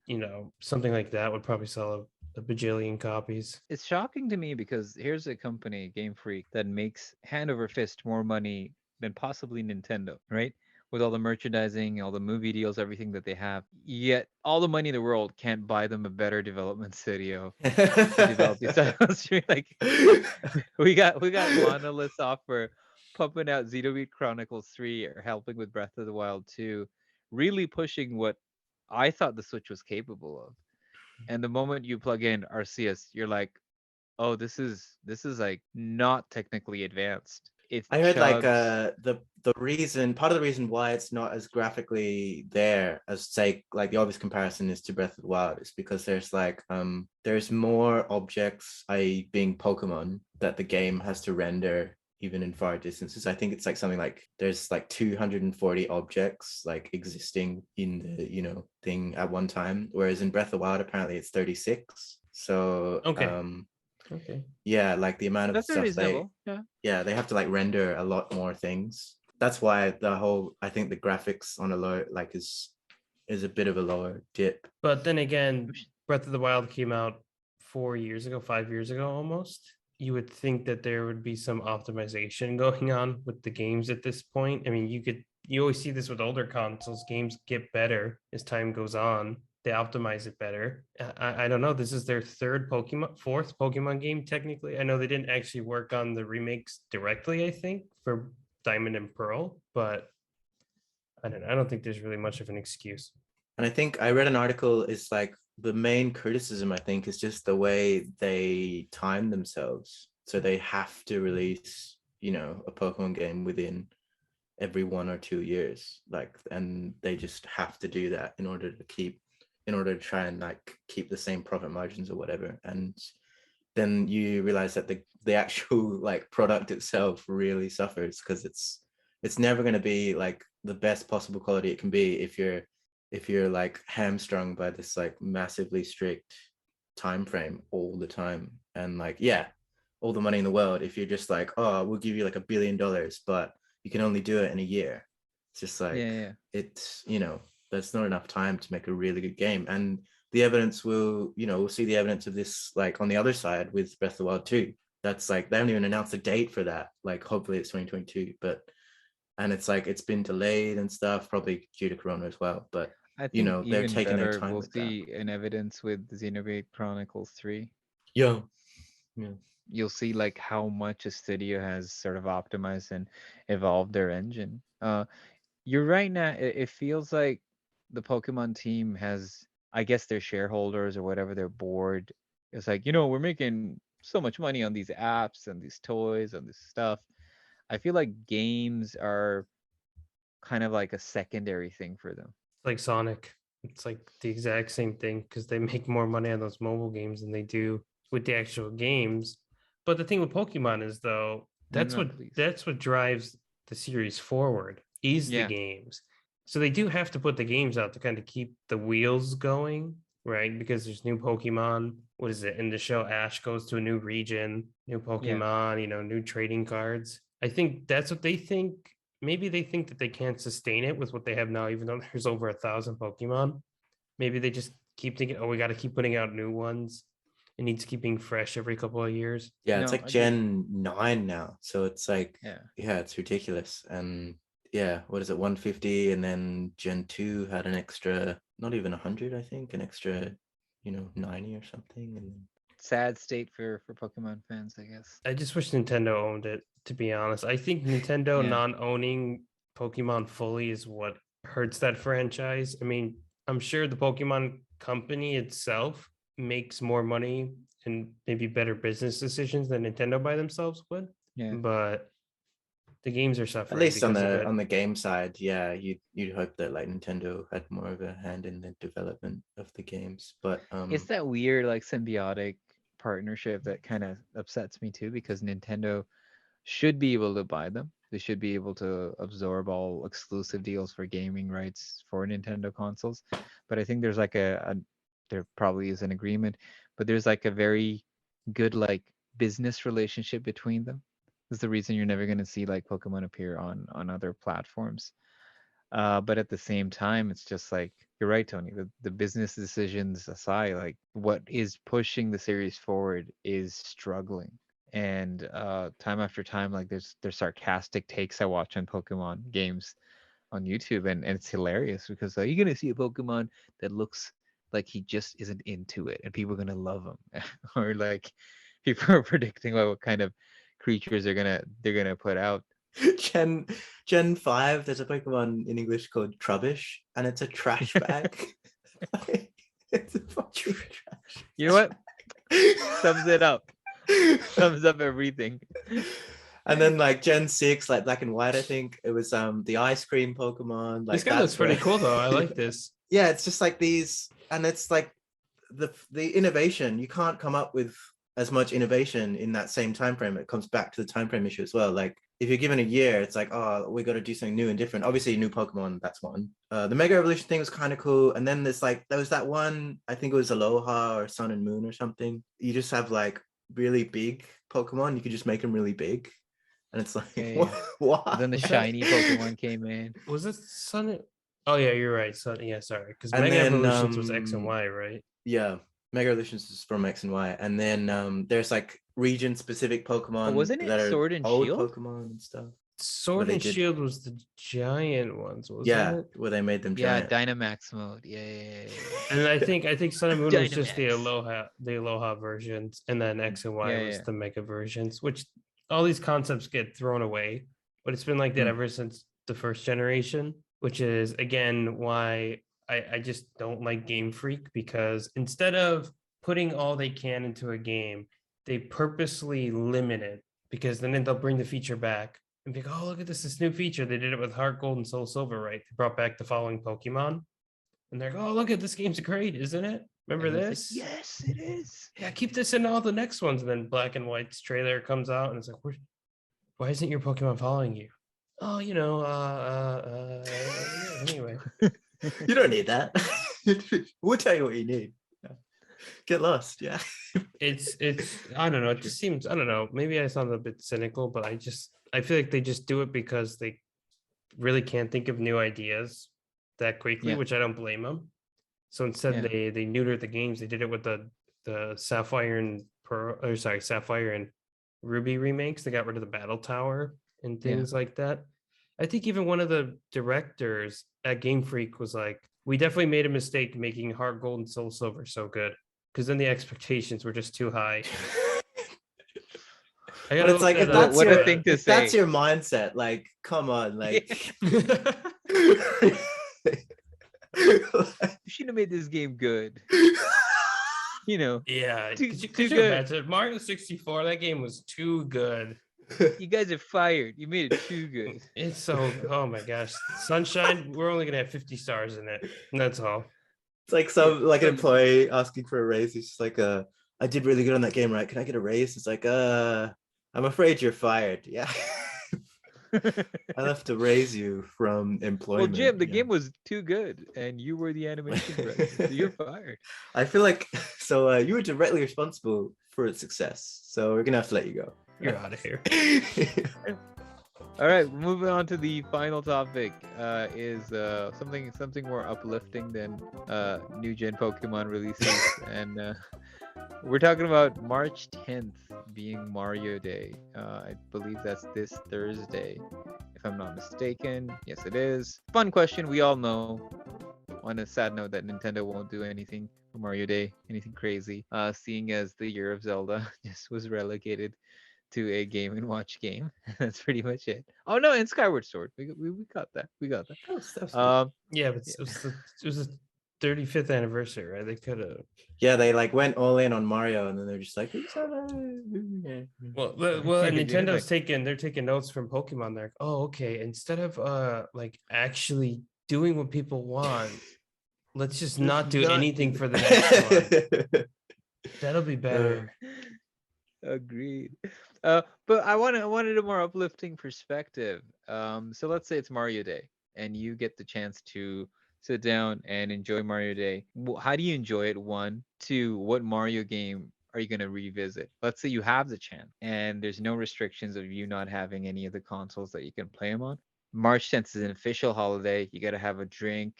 something like that would probably sell a bajillion copies. It's shocking to me because here's a company, Game Freak, that makes hand over fist more money than possibly Nintendo, right? With all the merchandising, all the movie deals, everything that they have. Yet all the money in the world can't buy them a better development studio to develop these titles. Like we got Monolith's offer pumping out Xenoblade Chronicles 3 or helping with Breath of the Wild 2, really pushing what I thought the Switch was capable of. And the moment you plug in Arceus, you're like, oh, this is like not technically advanced. I heard like the reason, part of the reason why it's not as graphically there as say like the obvious comparison is to Breath of the Wild is because there's like there's more objects, i.e. being Pokemon, that the game has to render even in far distances. I think it's like something like there's like 240 objects like existing in the thing at one time, whereas in Breath of the Wild apparently it's 36. So Okay. Yeah, like the amount of That's stuff reasonable. they have to like render a lot more things. That's why I think the graphics on a low like is a bit of a lower dip. But then again, Breath of the Wild came out 4 years ago, 5 years ago almost, you would think that there would be some optimization going on with the games at this point. I mean, you always see this with older consoles. Games get better as time goes on. They optimize it better. I don't know. This is their fourth Pokemon game, technically. I know they didn't actually work on the remakes directly, I think, for Diamond and Pearl, but I don't know. I don't think there's really much of an excuse. And I think I read an article, it's like the main criticism, I think, is just the way they time themselves. So they have to release, a Pokemon game within every 1 or 2 years. Like, and they just have to do that in order to try and like keep the same profit margins or whatever. And then you realize that the actual like product itself really suffers, because it's never going to be like the best possible quality it can be if you're like hamstrung by this like massively strict time frame all the time. And like, yeah, all the money in the world, if you're just like, oh, we'll give you like $1 billion, but you can only do it in a year. It's just like, it's, there's not enough time to make a really good game. And the evidence we'll see the evidence of this like on the other side with Breath of the Wild 2. That's like, they haven't even announced a date for that. Like, hopefully it's 2022, and it's like, it's been delayed and stuff, probably due to Corona as well. But I think they're even taking their better, time we'll with that. see an evidence with Xenoblade Chronicles 3. Yeah. You'll see like how much a studio has sort of optimized and evolved their engine. You're right now. It feels like the Pokemon team has, I guess, their shareholders or whatever, their board. It's like, we're making so much money on these apps and these toys and this stuff. I feel like games are kind of like a secondary thing for them. Like Sonic, it's like the exact same thing because they make more money on those mobile games than they do with the actual games. But the thing with Pokemon is, though, that's what drives the series forward is the games. So they do have to put the games out to kind of keep the wheels going, right? Because there's new Pokemon. What is it? In the show, Ash goes to a new region, new Pokemon, new trading cards. I think that's what they think. Maybe they think that they can't sustain it with what they have now, even though there's over 1,000 Pokemon. Maybe they just keep thinking, oh, we got to keep putting out new ones. It needs to keep being fresh every couple of years. Yeah, it's like Gen 9 now. So it's like, it's ridiculous. And yeah, what is it, 150? And then Gen 2 had an extra, not even 100, I think, an extra, 90 or something. And sad state for Pokemon fans, I guess. I just wish Nintendo owned it, to be honest. I think Nintendo non-owning Pokemon fully is what hurts that franchise. I mean, I'm sure the Pokemon company itself makes more money and maybe better business decisions than Nintendo by themselves would. Yeah. But the games are suffering. At least on the game side, yeah, you'd hope that like Nintendo had more of a hand in the development of the games. But it's that weird like symbiotic partnership that kind of upsets me too, because Nintendo should be able to buy them. They should be able to absorb all exclusive deals for gaming rights for Nintendo consoles. But I think there's like there probably is an agreement, but there's like a very good like business relationship between them. This is the reason you're never going to see like Pokemon appear on other platforms. But at the same time, it's just like, you're right, Tony. The business decisions aside, like what is pushing the series forward is struggling. And time after time, like there's sarcastic takes I watch on Pokemon games on YouTube, and it's hilarious because you're gonna see a Pokemon that looks like he just isn't into it, and people are gonna love him, or like people are predicting what kind of creatures they're gonna put out. Gen 5, there's a Pokemon in English called Trubbish, and it's a trash bag. It's a fucking trash. You know what? Sums it up. Sums up everything. And then like Gen 6, like Black and White, I think it was the ice cream Pokemon. Like, this guy looks pretty cool though. I like this. Yeah, it's just like these, and it's like the innovation. You can't come up with as much innovation in that same time frame. It comes back to the time frame issue as well. Like if you're given a year, it's like, oh, we got to do something new and different. Obviously, new Pokemon, that's one. The Mega Evolution thing was kind of cool. And then there was that one, I think it was Aloha or Sun and Moon or something. You just have like really big Pokemon. You could just make them really big. And it's like, what? Then the shiny Pokemon came in. Was it Sun? Oh yeah, you're right. Sun. Yeah, sorry. Because Mega Evolutions was X and Y, right? Yeah. Mega Evolutions is from X and Y, and then there's like region-specific Pokemon wasn't it that are Sword and old Shield? Pokemon and stuff. Sword they and did- Shield was the giant ones, wasn't Yeah, it? where they made them Yeah, giant. Dynamax mode. Yeah. And I think Sun and Moon was just the Dynamax. Aloha versions, and then X and Y Yeah, was yeah. the Mega versions, which all these concepts get thrown away. But it's been like that Hmm. ever since the first generation, which is again why I just don't like Game Freak, because instead of putting all they can into a game, they purposely limit it, because then they'll bring the feature back and be like, oh, look at this new feature. They did it with Heart Gold and Soul Silver, right? They brought back the following Pokemon. And they're like, oh, look at this game's great, isn't it? Remember Everyone's this? like, yes, it is. Yeah, keep this in all the next ones. And then Black and White's trailer comes out, and it's like, why isn't your Pokemon following you? Oh, anyway. You don't need that. We'll tell you what you need. Get lost. Yeah. It's I don't know. It just seems, I don't know. Maybe I sound a bit cynical, but I feel like they just do it because they really can't think of new ideas that quickly, Yeah. which I don't blame them. So instead, Yeah. they neutered the games. They did it with the Sapphire and Sapphire and Ruby remakes. They got rid of the Battle Tower and Yeah. things like that. I think even one of the directors at Game Freak was like, we definitely made a mistake making Heart Gold and Soul Silver so good, because then the expectations were just too high. But it's like, if up. What a thing to if that's say. your mindset, like, come on, like. You should have made this game good. You know, Yeah, Too could you good. imagine Mario 64? That game was too good. you guys are fired. You made it too good. It's so, oh my gosh, Sunshine. We're only gonna have 50 stars in it, and that's all. It's like an employee asking for a raise. He's just like, I did really good on that game, right? Can I get a raise? It's like, I'm afraid you're fired. Yeah. I'll have to raise you from Well, employment. Jim, the game was too good, and you were the animation director, so you're fired. I feel like, so you were directly responsible for its success, so we're gonna have to let you go. You're out of here. All right, moving on to the final topic. Is something more uplifting than new gen Pokemon releases, and we're talking about March 10th being Mario Day. I believe that's this Thursday, if I'm not mistaken. Yes, it is. Fun question. We all know, on a sad note, that Nintendo won't do anything for Mario Day, anything crazy, seeing as the Year of Zelda just was relegated to a Game and Watch game. That's pretty much it. Oh no, and Skyward Sword. We got that. We got that. Yeah, but it was the 35th anniversary, right? They could have. Yeah, they like went all in on Mario, and then they're just like, Well, Yeah, and dude, Nintendo's they're taking notes from Pokemon. They're like, oh, okay. Instead of like actually doing what people want, let's just not do anything for the next one. That'll be better. Agreed. But I wanted a more uplifting perspective. So let's say it's Mario Day, and you get the chance to sit down and enjoy Mario Day. How do you enjoy it? 1, 2, what Mario game are you going to revisit? Let's say you have the chance, and there's no restrictions of you not having any of the consoles that you can play them on. March 10th is an official holiday. You got to have a drink.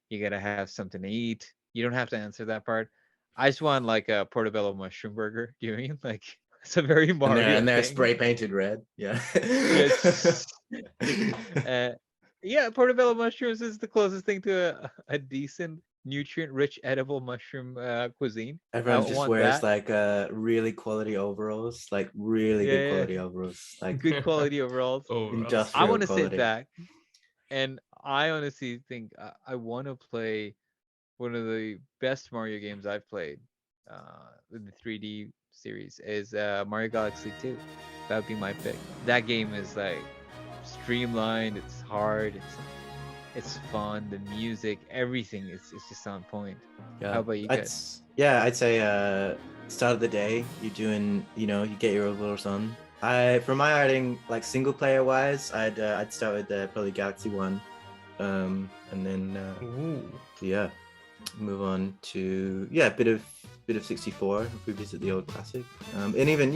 You got to have something to eat. You don't have to answer that part. I just want like a portobello mushroom burger. Do you mean like it's a very Mario and they're thing. spray painted red? Yeah. Yes. Yeah, portobello mushrooms is the closest thing to a decent nutrient-rich edible mushroom cuisine. Everyone I just want wears that. like really quality overalls, like really good quality overalls, like good quality overalls. industrial I want to sit quality. back, and I honestly think I want to play one of the best Mario games I've played in the 3D series is Mario Galaxy 2. That would be my pick. That game is like streamlined, it's hard, it's fun, the music, everything is just on point. Yeah. How about you guys? I'd say start of the day, you're doing, you get your overalls on. For my outing, like single player wise, I'd start with probably Galaxy 1, and then move on to a bit of 64 if we visit the old classic, and even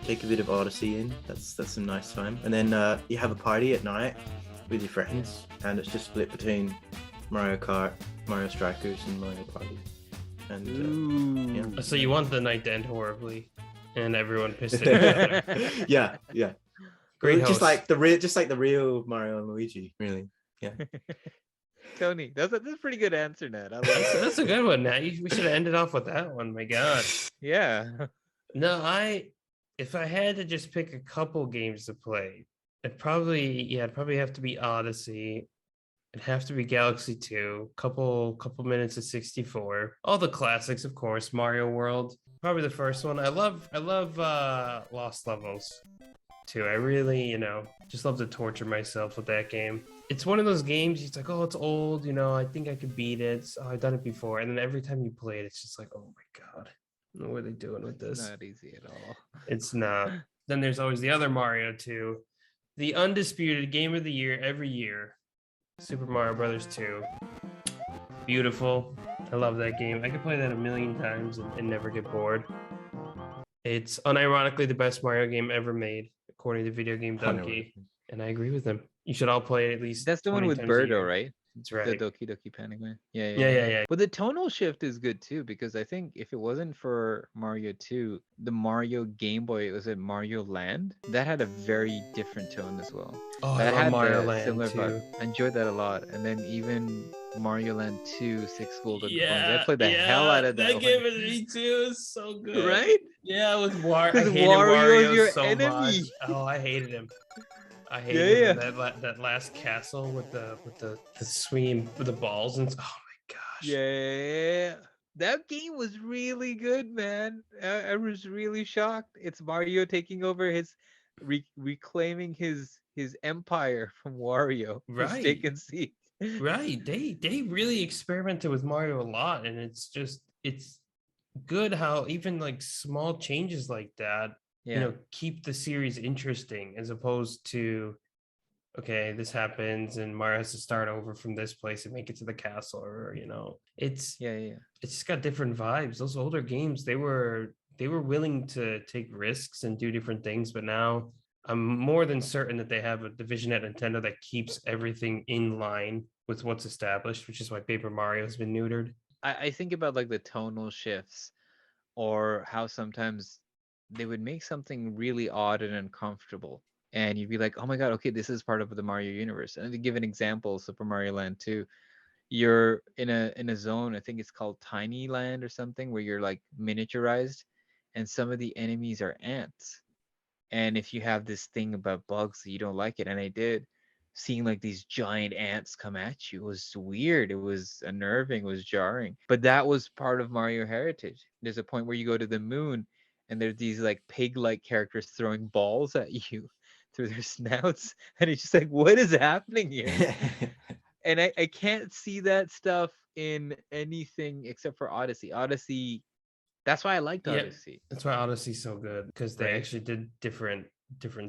take a bit of Odyssey in. That's some nice time. And then you have a party at night with your friends, and it's just split between Mario Kart, Mario Strikers, and Mario Party. And So you want the night to end horribly, and everyone pissed at each other. yeah. Great Well, just host. like the real Mario and Luigi, really. Yeah. Tony, that's a pretty good answer, Ned. I like That's, that. that's a good one, Nat. We should have ended off with that one. My God. Yeah. No, if I had to just pick a couple games to play, it'd probably have to be Odyssey. It'd have to be Galaxy 2, couple minutes of 64. All the classics, of course, Mario World. Probably the first one. I love Lost Levels too. I really, just love to torture myself with that game. It's one of those games, it's like, oh, it's old, I think I could beat it. Oh, I've done it before. And then every time you play it, it's just like, oh my God. What are they doing with It's this? not easy at all. It's not. Then there's always the other Mario too. The undisputed game of the year every year. Super Mario Brothers 2. Beautiful. I love that game. I could play that a million times and never get bored. It's unironically the best Mario game ever made, according to Video Game Donkey. And I agree with him. You should all play it at least. That's the one 20 with times a Birdo, year. right? That's The right. Doki Doki Panic Man. Yeah. Yeah. But the tonal shift is good too, because I think if it wasn't for Mario 2, the Mario Game Boy, was it Mario Land? That had a very different tone as well. Oh, That I love had Mario the Land similar too. vibe. I enjoyed that a lot. And then even Mario Land 2, 6 Golden Coins. I Yeah, played the hell out of that one. game is me too. It's so good. Right? Yeah, with Wario. I Because hated Wario's Wario your so enemy. much. Oh, I hated him. I hated Yeah. him. That last castle with the swinging with the balls and oh my gosh. Yeah. That game was really good, man. I was really shocked. It's Mario taking over reclaiming his empire from Wario, who's Right. taken seat. Right. They really experimented with Mario a lot, and it's good how even like small changes like that, Yeah. keep the series interesting as opposed to okay, this happens and Mario has to start over from this place and make it to the castle, or it's Yeah. it's just got different vibes. Those older games, they were willing to take risks and do different things, but now I'm more than certain that they have a division at Nintendo that keeps everything in line with what's established, which is why Paper Mario has been neutered. I think about like the tonal shifts, or how sometimes they would make something really odd and uncomfortable. And you'd be like, oh my God, okay, this is part of the Mario universe. And to give an example, Super Mario Land 2, you're in a zone, I think it's called Tiny Land or something, where you're like miniaturized, and some of the enemies are ants. And if you have this thing about bugs that you don't like it, and I did, seeing like these giant ants come at you was weird. It was unnerving, it was jarring. But that was part of Mario heritage. There's a point where you go to the moon and there's these like pig-like characters throwing balls at you through their snouts, and it's just like, what is happening here? And I can't see that stuff in anything except for Odyssey. That's why I liked Yeah, Odyssey. that's why Odyssey's so good, because they Right. actually did different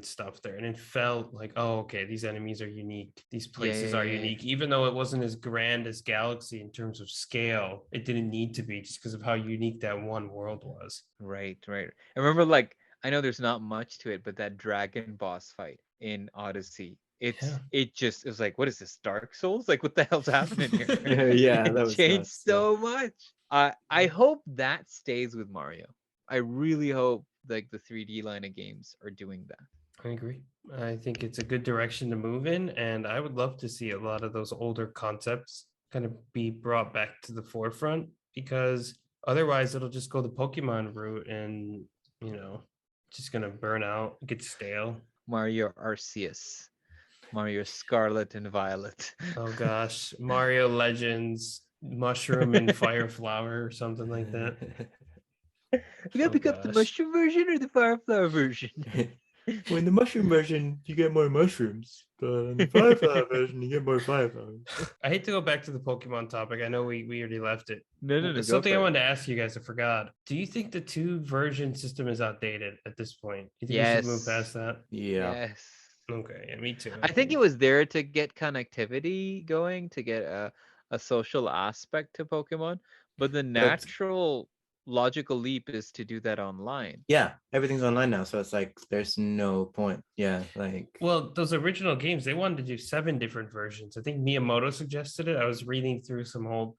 stuff there, and it felt like, oh, okay, these enemies are unique, these places are Yeah. unique, even though it wasn't as grand as Galaxy in terms of scale. It didn't need to be, just because of how unique that one world was. Right. I remember, like, I know there's not much to it, but that dragon boss fight in Odyssey, it was like, what is this, Dark Souls? Like, what the hell's happening here? Yeah, It that was changed nuts, so much. I hope that stays with Mario. I really hope like the 3D line of games are doing that. I agree. I think it's a good direction to move in, and I would love to see a lot of those older concepts kind of be brought back to the forefront, because otherwise it'll just go the Pokemon route and, just gonna burn out, get stale. Mario Arceus, Mario Scarlet and Violet. Oh gosh, Mario Legends, Mushroom and Fire Flower or something like that. You gotta Oh, pick up the gosh. mushroom version or the Fireflower version. Well, in the mushroom version, you get more mushrooms, but in the fireflower version, you get more fireflowers. I hate to go back to the Pokemon topic. I know we already left it. No, It's go something I for it. wanted to ask you guys. I forgot. Do you think the 2-version system is outdated at this point? You think we should move Yes. past that? Yeah. Yes. Okay, yeah, me too. I think it was there to get connectivity going, to get a social aspect to Pokemon, but the natural logical leap is to do that online. Yeah, everything's online now, so it's like there's no point. Yeah, like Well, those original games, they wanted to do 7 different versions. I think Miyamoto suggested it. I was reading through some old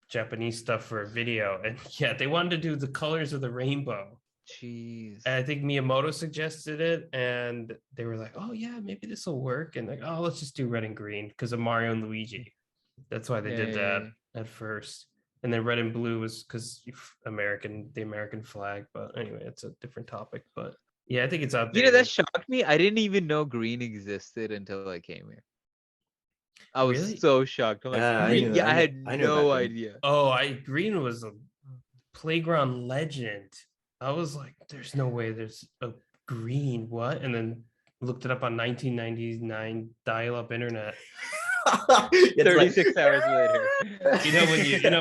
Japanese stuff for a video, and yeah, they wanted to do the colors of the rainbow. Jeez. And I think Miyamoto suggested it, and they were like, "Oh yeah, maybe this will work." And like, "Oh, let's just do red and green because of Mario and Luigi." That's why they did that at first. And then red and blue was because the American flag. But anyway, it's a different topic. But yeah, I think it's out there. You know, that shocked me. I didn't even know green existed until I came here. I was Really? so shocked. I'm like, green? I had I knew no about green. idea. Oh, green was a playground legend. I was like, there's no way there's a green what? And then looked it up on 1999 dial-up internet. 36 hours later.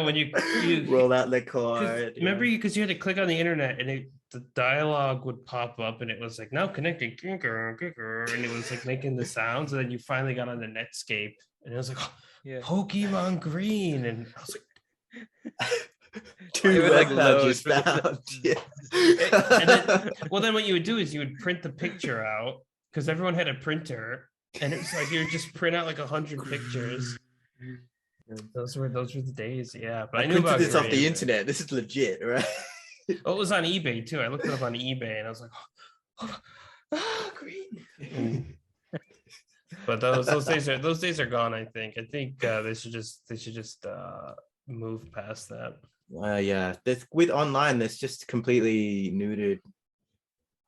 when you roll out the card. Remember, because you had to click on the internet and the dialogue would pop up and it was like now connecting, and it was like making the sounds, and then you finally got on the Netscape and it was like, Yeah. Pokemon Green, and I was like, two red badges found. And then, well, then what you would do is you would print the picture out because everyone had a printer, and it was like you would just print out like 100 pictures. Those were the days, yeah. But I knew about this off green. the internet. This is legit, right? Oh, it was on eBay too. I looked it up on eBay, and I was like, green. But those days are gone. I think they should just move past that. Yeah, with online, there's just completely neutered.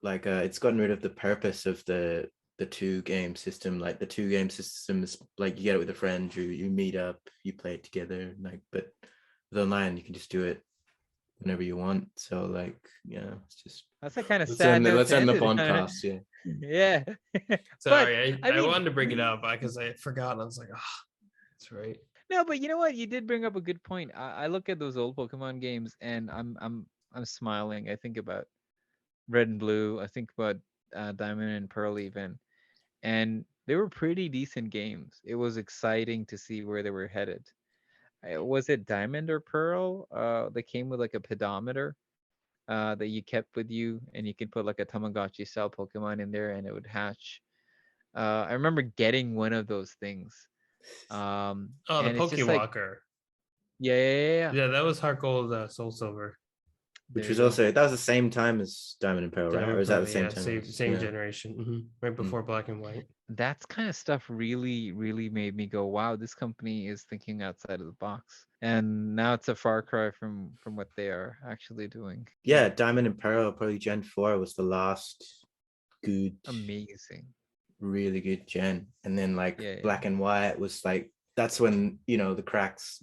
Like, it's gotten rid of the purpose of the two game system. Like the two game system is like you get it with a friend, you meet up, you play it together. Like, but with online, you can just do it whenever you want. So like, yeah, it's just that's a kind of sad. Let's end the podcast. Yeah. Yeah. Sorry, I wanted to bring it up because I forgot. And I was like, that's right. No, but you know what? You did bring up a good point. I look at those old Pokemon games and I'm smiling. I think about Red and Blue. I think about Diamond and Pearl even, and they were pretty decent games. It was exciting to see where they were headed. Was it Diamond or Pearl? They came with like a pedometer that you kept with you, and you could put like a Tamagotchi style Pokemon in there, and it would hatch. I remember getting one of those things. The and it's just like, Pokewalker. Yeah, that was Heart Gold, Soul Silver. Which was also that was the same time as Diamond and Pearl, right? Or is that the same time? Same generation, right before Black and White. That's kind of stuff really, really made me go, wow, this company is thinking outside of the box. And now it's a far cry from what they are actually doing. Yeah, Diamond and Pearl, probably Gen 4 was the last good, amazing, really good gen. And then like Black and White was like, that's when, you know, big cracks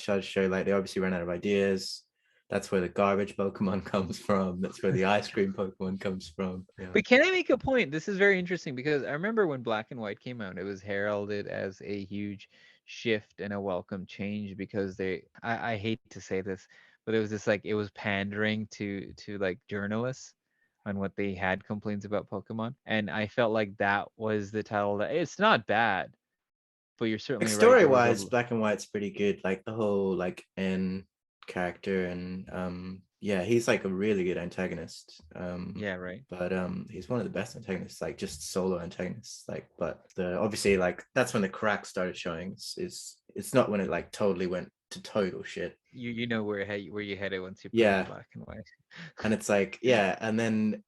started to show, like they obviously ran out of ideas. That's where the garbage Pokemon comes from. That's where the ice cream Pokemon comes from. Yeah. But can I make a point? This is very interesting because I remember when Black and White came out, it was heralded as a huge shift and a welcome change because I hate to say this, but it was just like, it was pandering to like journalists on what they had complaints about Pokemon. And I felt like that was the title that it's not bad, but you're certainly like, story-wise, Black and White's pretty good. Like the whole like N character, and yeah, he's like a really good antagonist. Yeah, right. But he's one of the best antagonists, like just solo antagonists. Like, but obviously like that's when the cracks started showing. It's not when it like totally went to total shit. You know where you headed once you play Black and White. And it's like, yeah, and then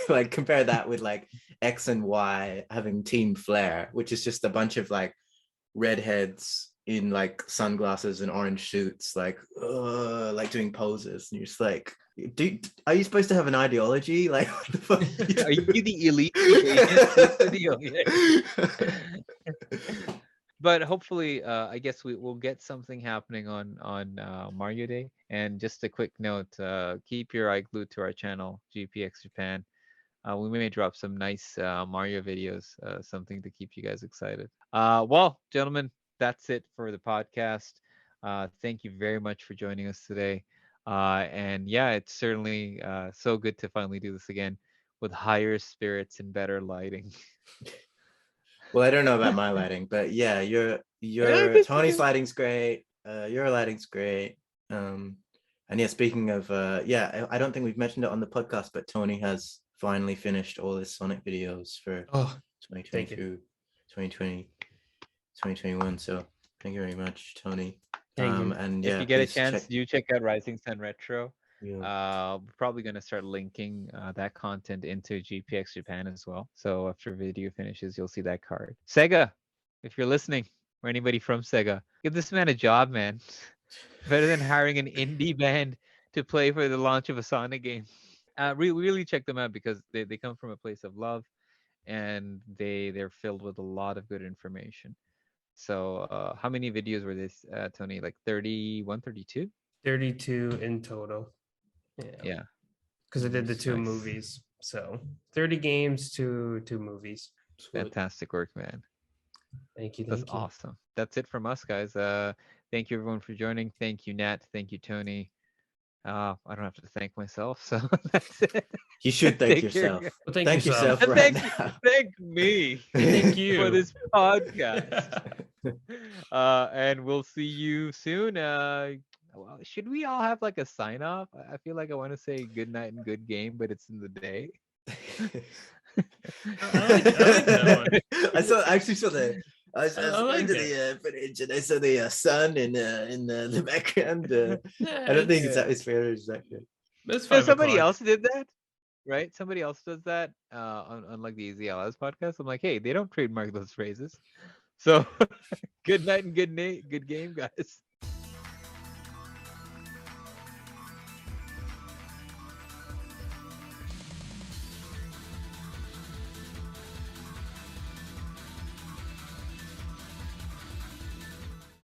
like compare that with like X and Y having Team Flare, which is just a bunch of like redheads in like sunglasses and orange suits, like doing poses, and you're just like, are you supposed to have an ideology? Like, what the fuck are you the elite? But hopefully, I guess we'll get something happening on Mario Day. And just a quick note: keep your eye glued to our channel, GPX Japan. We may drop some nice Mario videos, something to keep you guys excited. Well, gentlemen, that's it for the podcast. Thank you very much for joining us today. And yeah, it's certainly so good to finally do this again with higher spirits and better lighting. Well, I don't know about my lighting, but yeah, your Tony's lighting's great. Your lighting's great. And yeah, speaking of yeah, I don't think we've mentioned it on the podcast, but Tony has finally finished all his Sonic videos for 2022, 2020, 2021. So thank you very much, Tony. Thank you. And If yeah, you get a please chance, check. do check out Rising Sun Retro. Yeah. We're probably gonna start linking that content into GPX Japan as well. So after video finishes, you'll see that card. Sega, if you're listening, or anybody from Sega, give this man a job, man. Better than hiring an indie band to play for the launch of a Sonic game. Really check them out because they come from a place of love, and they're filled with a lot of good information. So how many videos were this, Tony? Like 31, 32? 32 in total. Yeah. Yeah. Because I did the two Nice. movies. So 30 games to two movies. Sweet. Fantastic work, man. Thank you. That's Thank you. awesome. That's it from us, guys. Thank you everyone for joining. Thank you, Nat. Thank you, Tony. I don't have to thank myself, so that's it. You should thank Take care, yourself. guys. Well, thank Thank yourself. yourself right Thank, now. thank me Thank you. for this podcast. And we'll see you soon. Well, should we all have like a sign off? I feel like I want to say good night and good game, but it's in the day. I like that one. I actually saw the. I was I going like to the footage and I saw the sun in the background. Yeah, I don't think Yeah. it's fair. Exactly. It's No, 5 somebody o'clock. else did that, right? Somebody else does that on like the EZLS podcast. I'm like, hey, they don't trademark those phrases. So good night and good game, guys.